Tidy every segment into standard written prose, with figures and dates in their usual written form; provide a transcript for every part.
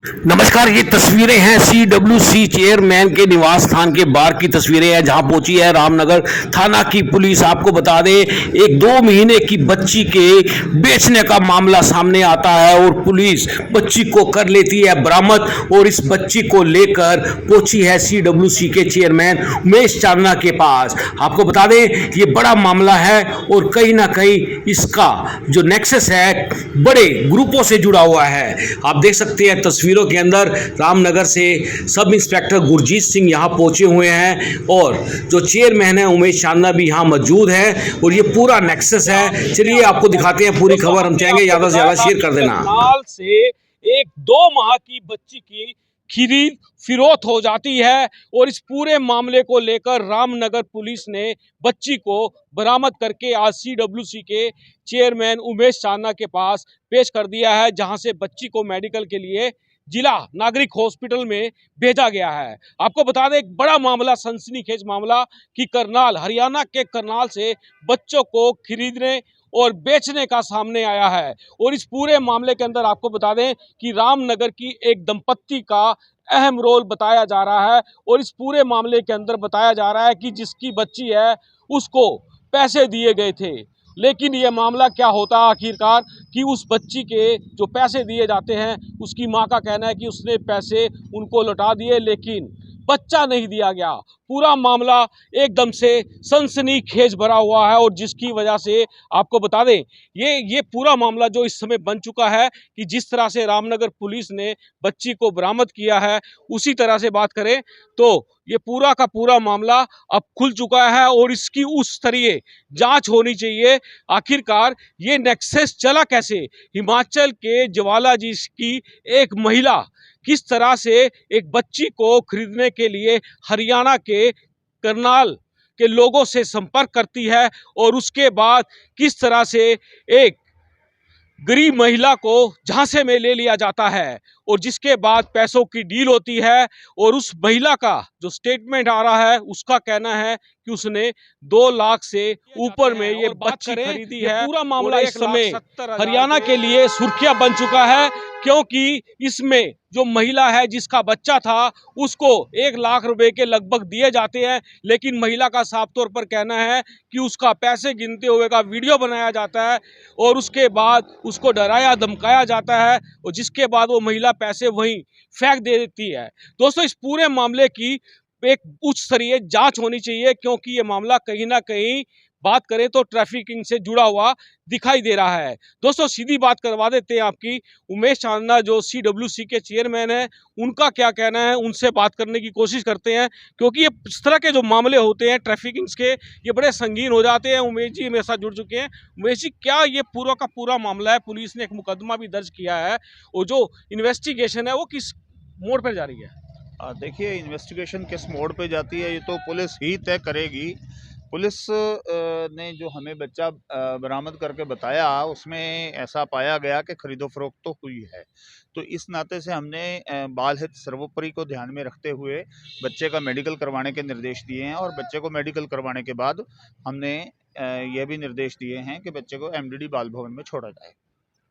नमस्कार। ये तस्वीरें हैं CWC चेयरमैन के निवास स्थान के बाहर की तस्वीरें हैं, जहां पहुंची है रामनगर थाना की पुलिस। आपको बता दें, एक 2 महीने की बच्ची के बेचने का मामला सामने आता है और पुलिस बच्ची को कर लेती है बरामद और इस बच्ची को लेकर पहुंची है CWC के चेयरमैन उमेश चांदना के पास। आपको बता दें, ये बड़ा मामला है और कहीं ना कहीं इसका जो नेक्सस है बड़े ग्रुपों से जुड़ा हुआ है। आप देख सकते हैं तस्वीरों के अंदर रामनगर से सब इंस्पेक्टर गुरजीत सिंह यहां पहुंचे हुए हैं और जो चेयरमैन है उमेश चांदना भी यहां मौजूद है और ये पूरा नेक्सस है। चलिए आपको दिखाते हैं पूरी खबर। हम चाहेंगे ज्यादा से ज्यादा शेयर कर देना। करनाल से एक 2 माह की बच्ची की खरीद फिरौत हो जाती है और इस पूरे मामले को लेकर रामनगर पुलिस ने बच्ची को बरामद करके आज CWC के चेयरमैन उमेश चांदना के पास पेश कर दिया है, जहां से बच्ची को मेडिकल के लिए जिला नागरिक हॉस्पिटल में भेजा गया है। आपको बता दें, एक बड़ा मामला, सनसनीखेज मामला कि करनाल, हरियाणा के करनाल से बच्चों को खरीदने और बेचने का सामने आया है। और इस पूरे मामले के अंदर आपको बता दें कि रामनगर की एक दंपत्ति का अहम रोल बताया जा रहा है और इस पूरे मामले के अंदर बताया जा रहा है कि जिसकी बच्ची है उसको पैसे दिए गए थे। लेकिन ये मामला क्या होता है आखिरकार कि उस बच्ची के जो पैसे दिए जाते हैं, उसकी मां का कहना है कि उसने पैसे उनको लौटा दिए लेकिन बच्चा नहीं दिया गया। पूरा मामला एकदम से सनसनीखेज भरा हुआ है और जिसकी वजह से आपको बता दें, ये पूरा मामला जो इस समय बन चुका है कि जिस तरह से रामनगर पुलिस ने बच्ची को बरामद किया है, उसी तरह से बात करें तो ये पूरा का पूरा मामला अब खुल चुका है और इसकी उस तरह जांच होनी चाहिए। आखिरकार ये नेक्सस चला कैसे? हिमाचल के ज्वाला जी की एक महिला किस तरह से एक बच्ची को खरीदने के लिए हरियाणा के करनाल के लोगों से संपर्क करती है और उसके बाद किस तरह से एक गरीब महिला को झांसे में ले लिया जाता है और जिसके बाद पैसों की डील होती है। और उस महिला का जो स्टेटमेंट आ रहा है, उसका कहना है कि उसने 2 लाख से ऊपर में ये बच्ची खरीदी है। पूरा मामला इस समय हरियाणा के लिए सुर्खियां बन चुका है, क्योंकि इसमें जो महिला है जिसका बच्चा था उसको 1 लाख रुपए के लगभग दिए जाते हैं, लेकिन महिला का साफ तौर पर कहना है कि उसका पैसे गिनते हुए का वीडियो बनाया जाता है और उसके बाद उसको डराया धमकाया जाता है और जिसके बाद वो महिला पैसे वहीं फेंक दे देती है। दोस्तों, इस पूरे मामले की एक उच्च स्तरीय जांच होनी चाहिए, क्योंकि ये मामला कहीं ना कहीं बात करें तो ट्रैफिकिंग से जुड़ा हुआ दिखाई दे रहा है। दोस्तों, सीधी बात करवा देते हैं आपकी, उमेश चांदना जो CWC के चेयरमैन हैं, उनका क्या कहना है, उनसे बात करने की कोशिश करते हैं, क्योंकि ये इस तरह के जो मामले होते हैं ट्रैफिकिंग्स के, ये बड़े संगीन हो जाते हैं। उमेश जी मेरे साथ जुड़ चुके हैं। उमेश जी, क्या ये पूरा का पूरा मामला है? पुलिस ने एक मुकदमा भी दर्ज किया है और जो इन्वेस्टिगेशन है वो किस मोड़ पर जा रही है? देखिए, इन्वेस्टिगेशन किस मोड़ पे जाती है ये तो पुलिस ही तय करेगी। पुलिस ने जो हमें बच्चा बरामद करके बताया, उसमें ऐसा पाया गया कि खरीदो फरोख्त तो हुई है। तो इस नाते से हमने बाल हित सर्वोपरि को ध्यान में रखते हुए बच्चे का मेडिकल करवाने के निर्देश दिए हैं और बच्चे को मेडिकल करवाने के बाद हमने ये भी निर्देश दिए हैं कि बच्चे को MDD बाल भवन में छोड़ा जाए।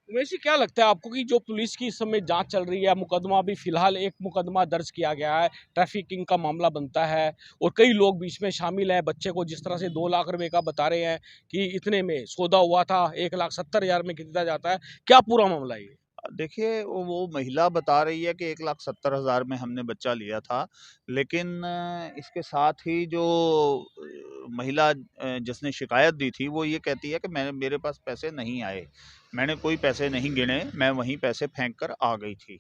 उमेश जी, क्या लगता है आपको कि जो पुलिस की इस समय जांच चल रही है, मुकदमा भी फिलहाल एक मुकदमा दर्ज किया गया है, ट्रैफिकिंग का मामला बनता है और कई लोग बीच में शामिल हैं, बच्चे को जिस तरह से 2 लाख रुपए का बता रहे हैं कि इतने में सौदा हुआ था, 1,70,000 में खरीदा जाता है, क्या पूरा मामला है ये? देखिए, वो महिला बता रही है कि 1,70,000 में हमने बच्चा लिया था, लेकिन इसके साथ ही जो महिला जिसने शिकायत दी थी, वो ये कहती है कि मेरे पास पैसे नहीं आए, मैंने कोई पैसे नहीं गिने, मैं वहीं पैसे फेंक कर आ गई थी।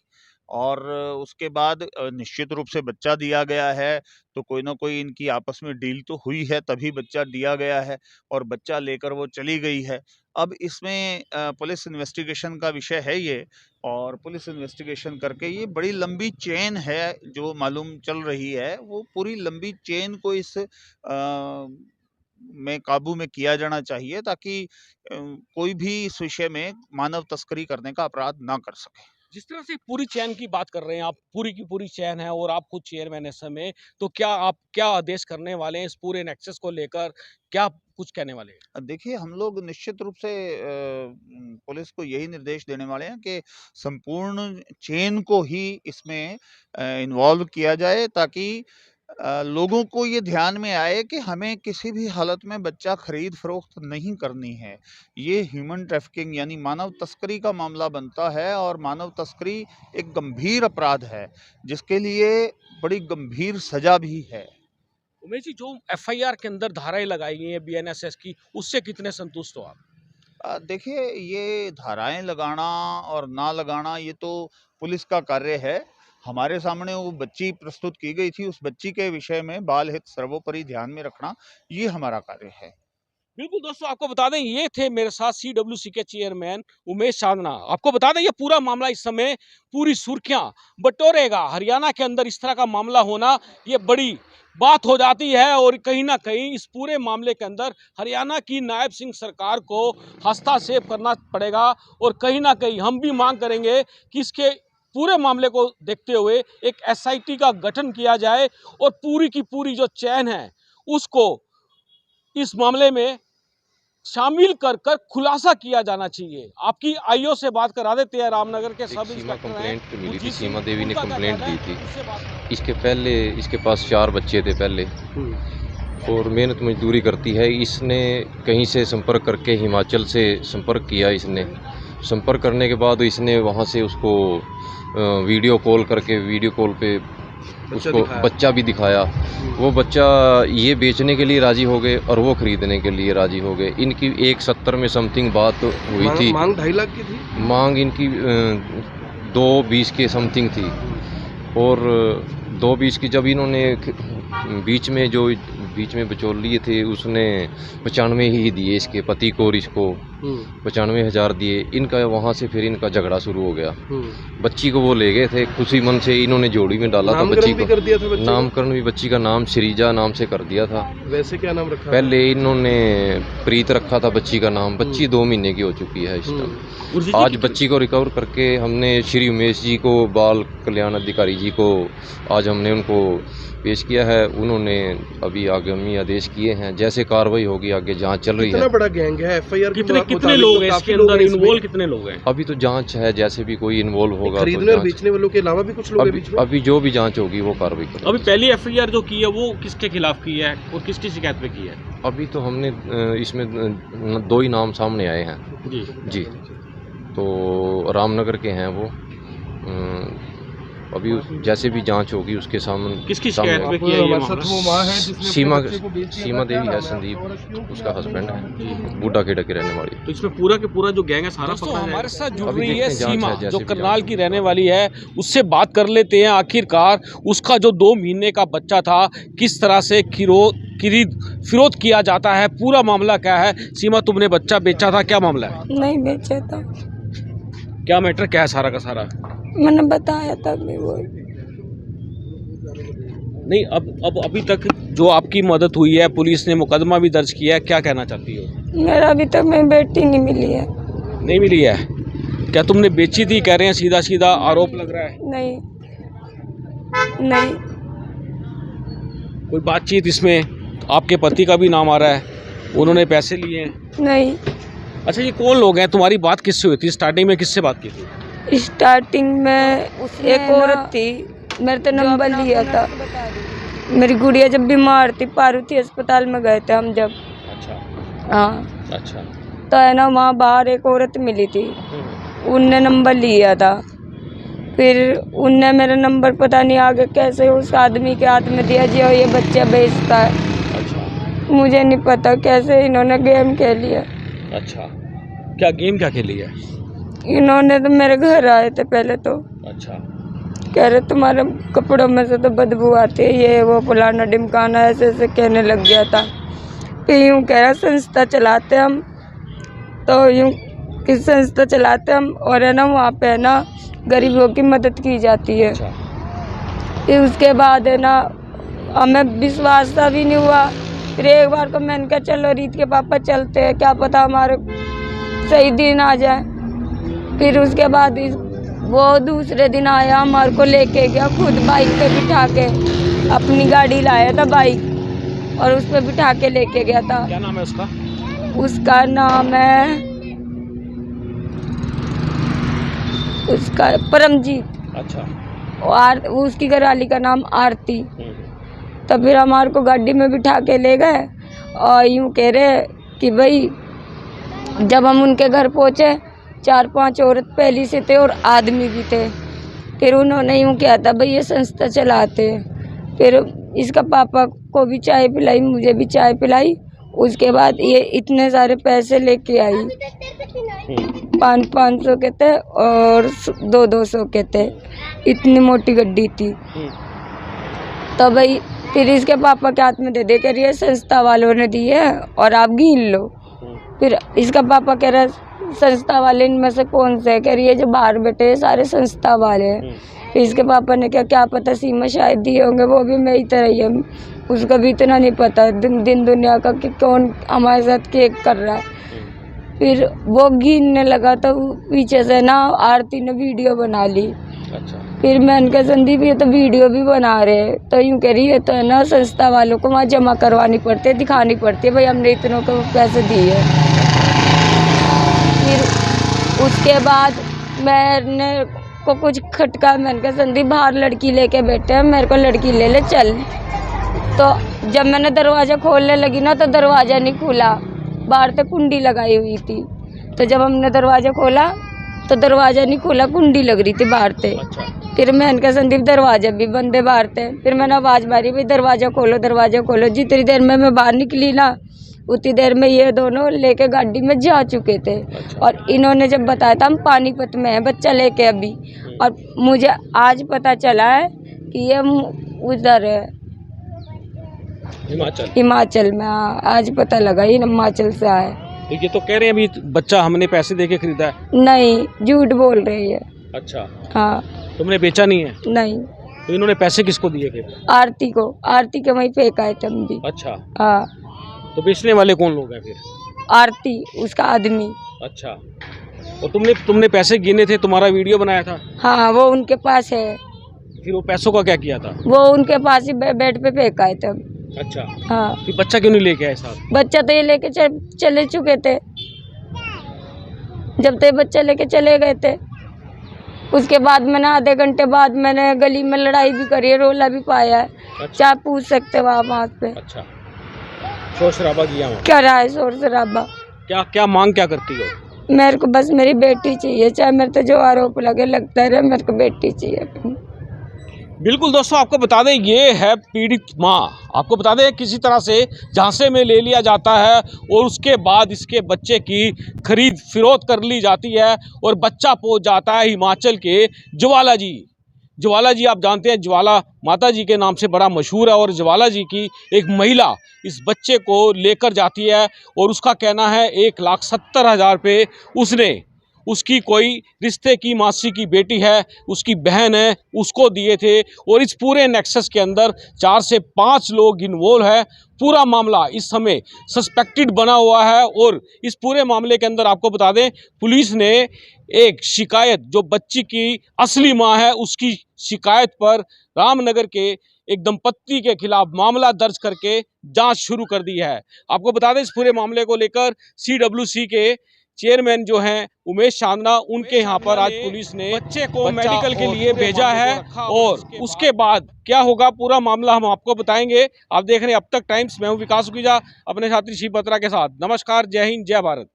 और उसके बाद निश्चित रूप से बच्चा दिया गया है, तो कोई ना कोई इनकी आपस में डील तो हुई है, तभी बच्चा दिया गया है और बच्चा लेकर वो चली गई है। अब इसमें पुलिस इन्वेस्टिगेशन का विषय है ये, और पुलिस इन्वेस्टिगेशन करके ये बड़ी लंबी चेन है जो मालूम चल रही है, वो पूरी लंबी चेन को इस में काबू में किया जाना चाहिए, ताकि कोई भी इस विषय में मानव तस्करी करने का अपराध ना कर सके। जिस तरह से पूरी चैन की बात कर रहे हैं आप, पूरी की पूरी चैन है और आप खुद चेयरमैन है समय, तो क्या आप क्या आदेश करने वाले हैं इस पूरे नेक्सस को लेकर, क्या कुछ कहने वाले हैं? देखिए, हम लोग निश्चित रूप से पुलिस को यही निर्देश देने वाले हैं कि संपूर्ण चेन को ही इसमें इन्वॉल्व किया जाए, ताकि लोगों को ये ध्यान में आए कि हमें किसी भी हालत में बच्चा खरीद फरोख्त नहीं करनी है। ये ह्यूमन ट्रैफिकिंग यानी मानव तस्करी का मामला बनता है, और मानव तस्करी एक गंभीर अपराध है, जिसके लिए बड़ी गंभीर सजा भी है। उमेश जी, जो एफआईआर के अंदर धाराएं लगाई गई हैं बीएनएसएस की, उससे कितने संतुष्ट हो आप? देखिए, ये धाराएँ लगाना और ना लगाना ये तो पुलिस का कार्य है। हमारे सामने वो बच्ची प्रस्तुत की गई थी, उस बच्ची के विषय में बाल हित सर्वोपरि ध्यान में रखना, ये हमारा कार्य है। बिल्कुल दोस्तों, आपको बता दें ये थे मेरे साथ सीडब्ल्यूसी के चेयरमैन उमेश साधना। आपको बता दें ये पूरा मामला इस समय पूरी सुर्खियां बटोरेगा। हरियाणा के अंदर इस तरह का मामला होना ये बड़ी बात हो जाती है, और कहीं ना कहीं इस पूरे मामले के अंदर हरियाणा की नायब सिंह सरकार को हस्तक्षेप करना पड़ेगा, और कहीं ना कहीं हम भी मांग करेंगे कि इसके पूरे मामले को देखते हुए एक एसआईटी का गठन किया जाए, और पूरी की पूरी जो चैन है उसको इस मामले में शामिल कर कर खुलासा किया जाना चाहिए। आपकी आईओ से बात करा देते हैं, रामनगर के सब सीमा इंस्पेक्टर कंप्लेंट मिली थी, गुरजीत सीमा सिंह, देवी ने उनका क्या कंप्लेंट कहना दी है? थी। उससे बात इसके पहले इसके पास 4 बच्चे थे पहले, और मेहनत मजदूरी करती है। इसने कहीं से संपर्क करके हिमाचल से संपर्क किया। इसने संपर्क करने के बाद इसने वहाँ से उसको वीडियो कॉल करके, वीडियो कॉल पे उसको बच्चा भी दिखाया। वो बच्चा ये बेचने के लिए राजी हो गए और वो खरीदने के लिए राजी हो गए। इनकी 170 में समथिंग बात हुई थी। मांग 2.5 लाख की थी। मांग इनकी 2.20 के समथिंग थी, और 2.20 की जब इन्होंने बीच में बचौल लिए थे, उसने 95 ही दिए इसके पति को, और इसको 95,000 दिए। इनका वहाँ से फिर इनका झगड़ा शुरू हो गया। बच्ची को वो ले गए थे, खुशी मन से इन्होंने जोड़ी में डाला था बच्ची को। कर दिया था बच्चे नामकरण भी बच्ची का नाम श्रीजा नाम से कर दिया था। वैसे क्या नाम रखा? पहले इन्होंने प्रीत रखा था बच्ची का नाम। बच्ची 2 महीने की हो चुकी है इस टाइम। आज बच्ची को रिकवर करके हमने श्री उमेश जी को, बाल कल्याण अधिकारी जी को, आज हमने उनको पेश किया है। उन्होंने अभी आगामी आदेश किए हैं, जैसे कार्रवाई होगी आगे जांच चल रही है। कितना बड़ा गैंग है? एफआईआर कितने लोग हैं इसके अंदर इन्वॉल्व, कितने लोग हैं? अभी तो जांच है, जैसे भी कोई इन्वॉल्व होगा तो खरीदने और जांच। बेचने वालों के अलावा भी कुछ लोग हैं बीच में? अभी जो भी जांच होगी वो कार्रवाई करेंगे। अभी पहली एफआईआर जो की है वो किसके खिलाफ की है और किसकी शिकायत पे की है? अभी तो हमने इसमें 2 ही नाम सामने आए हैं जी। तो रामनगर के हैं वो। अभी जैसे भी जांच होगी उसके सामने। किसकी शिकायत पे किया ये मामला? सीमा देवी है, संदीप उसका हस्बैंड है, बूढ़ा खेड़ा की रहने वाली। तो इसमें पूरा के पूरा जो गैंग है सारा पकड़ा जाएगा। हमारे साथ जुड़ रही है सीमा, जो करनाल की रहने वाली है, उससे बात कर लेते हैं। आखिरकार उसका जो 2 महीने का बच्चा था, किस तरह से खरीद फिरोत किया जाता है, पूरा मामला क्या है? सीमा, तुमने बच्चा बेचा था, क्या मामला है? नहीं बेचा था। क्या मैटर क्या है सारा का सारा? मैंने बताया था भी वो। नहीं, अब अभी तक जो आपकी मदद हुई है, पुलिस ने मुकदमा भी दर्ज किया है, क्या कहना चाहती हो? मेरा अभी तक मेरी बेटी नहीं मिली है। नहीं मिली है? क्या तुमने बेची थी, कह रहे हैं, सीधा सीधा आरोप लग रहा है। नहीं नहीं, कोई बातचीत इसमें आपके पति का भी नाम आ रहा है, उन्होंने पैसे लिए हैं? नहीं। अच्छा, ये कौन लोग हैं? तुम्हारी बात किससे हुई थी स्टार्टिंग में, किससे बात की थी? स्टार्टिंग में एक औरत थी, मेरे तो नंबर लिया था। मेरी गुड़िया जब बीमार थी, पार्वती अस्पताल में गए थे हम जब। अच्छा। हाँ, अच्छा। तो है ना, वहाँ बाहर एक औरत मिली थी, उनने नंबर लिया था। फिर उनने मेरा नंबर पता नहीं आगे कैसे उस आदमी के हाथ में दिया जो ये बच्चा बेचता है। अच्छा। मुझे नहीं पता कैसे इन्होंने गेम खेल लिया। अच्छा, क्या गेम क्या खेली है? इन्होंने तो मेरे घर आए थे पहले तो। अच्छा। कह रहे तुम्हारे कपड़ों में से तो बदबू आती है, ये वो फलाना ढिमकाना, ऐसे ऐसे कहने लग गया था। फिर यूँ कह रहा संस्था चलाते हम, तो यूँ कि संस्था चलाते हम, और है ना वहाँ पे है ना गरीबों की मदद की जाती है। अच्छा। फिर उसके बाद है ना हमें विश्वास सा भी नहीं हुआ। फिर एक बार को मैंने कहा चलो रीत के पापा चलते हैं, क्या पता हमारे सही दिन आ जाए। फिर उसके बाद वो दूसरे दिन आया, हमारे को लेके गया, खुद बाइक पे बिठा के, अपनी गाड़ी लाया था बाइक और उस पे बिठा के लेके गया था। क्या नाम है उसका? उसका नाम है उसका परमजीत। अच्छा। और उसकी घरवाली का नाम आरती। तो फिर हमारे को गाड़ी में बिठा के ले गए और यूँ कह रहे कि भाई, जब हम उनके घर पहुँचे 4-5 औरत पहली से थे और आदमी भी थे। फिर उन्होंने यूँ किया था, भाई ये संस्था चलाते हैं। फिर इसका पापा को भी चाय पिलाई, मुझे भी चाय पिलाई। उसके बाद ये इतने सारे पैसे लेके आई, 500 के थे और 200 के थे, इतनी मोटी गड्डी थी। तो भाई फिर इसके पापा के हाथ में दे दे कर, ये संस्था वालों ने दी है और आप गिन लो। फिर इसका पापा कह रहा, संस्था वाले इनमें से कौन से? कह रही है जो बाहर बैठे हैं सारे संस्था वाले हैं। फिर इसके पापा ने क्या पता सीमा शायद दिए होंगे, वो भी मेरी तरह ही है, उसका भी इतना नहीं पता दिन दुनिया का कि कौन हमारे साथ केक कर रहा है। फिर वो गिनने लगा तो पीछे से ना आरती ने वीडियो बना ली। अच्छा। फिर मैंने कहा संदीप ये तो वीडियो भी बना रहे हैं। तो यूँ कह रही है तो है ना, संस्था वालों को वहाँ जमा करवानी पड़ती है, दिखानी पड़ती है भाई हमने इतनों को पैसे दिए। फिर उसके बाद मैंने को कुछ खटका, मैंने कहा संदीप बाहर लड़की लेके बैठे हैं, मेरे को लड़की ले ले चल। तो जब मैंने दरवाज़ा खोलने लगी ना तो दरवाज़ा नहीं खुला, बाहर से कुंडी लगाई हुई थी। तो जब हमने दरवाज़ा खोला तो दरवाज़ा नहीं खुला, कुंडी लग रही थी बाहर से। फिर मैंने कहा संदीप दरवाज़ा भी बंद है बाहर से। फिर मैंने आवाज़ मारी, भाई दरवाज़ा खोलो दरवाज़ा खोलो। जितनी देर में मैं बाहर निकली ना उतनी देर में ये दोनों लेके गाड़ी में जा चुके थे। और इन्होंने जब बताया था हम पानीपत में हैं बच्चा लेके अभी, और मुझे आज पता चला है कि ये उधर है हिमाचल में। हाँ, आज पता लगा ये हिमाचल से आया। तो ये तो कह रहे हैं अभी बच्चा हमने पैसे देके खरीदा है। नहीं, झूठ बोल रही है। अच्छा। हाँ। तुमने बेचा नहीं है? नहीं। तो इन्होंने पैसे किसको दिए थे? आरती को, आरती के वहीं फेंका है तुम भी। अच्छा। हाँ। तो बेचने वाले कौन लोग हैं फिर? आरती उसका आदमी। अच्छा। और तुमने पैसे गिने थे, तुम्हारा वीडियो बनाया था? हाँ, वो उनके पास है। फिर वो पैसों का क्या किया था? वो उनके पास ही बेड पे फेंका है तब। अच्छा। हाँ। फिर बच्चा क्यों नहीं लेके आए साथ? बच्चा तो ये लेके चले चुके थे, जब तक बच्चा लेके चले गए थे। उसके बाद मैंने आधे घंटे बाद मैंने गली में लड़ाई भी करी है, रोला भी पाया है। अच्छा। चाहे पूछ सकते हो आप वहाँ पे। अच्छा। शोर शराबा किया वहाँ? क्या रहा है शोर शराबा? क्या मांग क्या करती हो? मेरे को बस मेरी बेटी चाहिए, चाहे मेरे तो जो आरोप लगे लगता रहे, मेरे को बेटी चाहिए अपनी। बिल्कुल दोस्तों, आपको बता दें ये है पीड़ित माँ। आपको बता दें किसी तरह से झांसे में ले लिया जाता है और उसके बाद इसके बच्चे की खरीद फरोख्त कर ली जाती है और बच्चा पहुंच जाता है हिमाचल के ज्वाला जी। ज्वाला जी आप जानते हैं, ज्वाला माता जी के नाम से बड़ा मशहूर है। और ज्वाला जी की एक महिला इस बच्चे को लेकर जाती है और उसका कहना है 1,70,000 रुपये उसकी कोई रिश्ते की मासी की बेटी है, उसकी बहन है, उसको दिए थे। और इस पूरे नेक्सस के अंदर 4 से 5 लोग इन्वॉल्व है। पूरा मामला इस समय सस्पेक्टेड बना हुआ है। और इस पूरे मामले के अंदर आपको बता दें पुलिस ने एक शिकायत, जो बच्ची की असली मां है उसकी शिकायत पर रामनगर के एक दंपत्ति के खिलाफ मामला दर्ज करके जांच शुरू कर दी है। आपको बता दें इस पूरे मामले को लेकर CWC के चेयरमैन जो हैं उमेश चांदना, उनके यहाँ पर आज पुलिस ने बच्चे को मेडिकल के लिए भेजा है। और उसके बाद क्या होगा पूरा मामला हम आपको बताएंगे। आप देख रहे हैं अब तक टाइम्स, मैं हूँ विकास सुकीजा अपने साथी शिव बत्रा के साथ। नमस्कार, जय हिंद, जय भारत।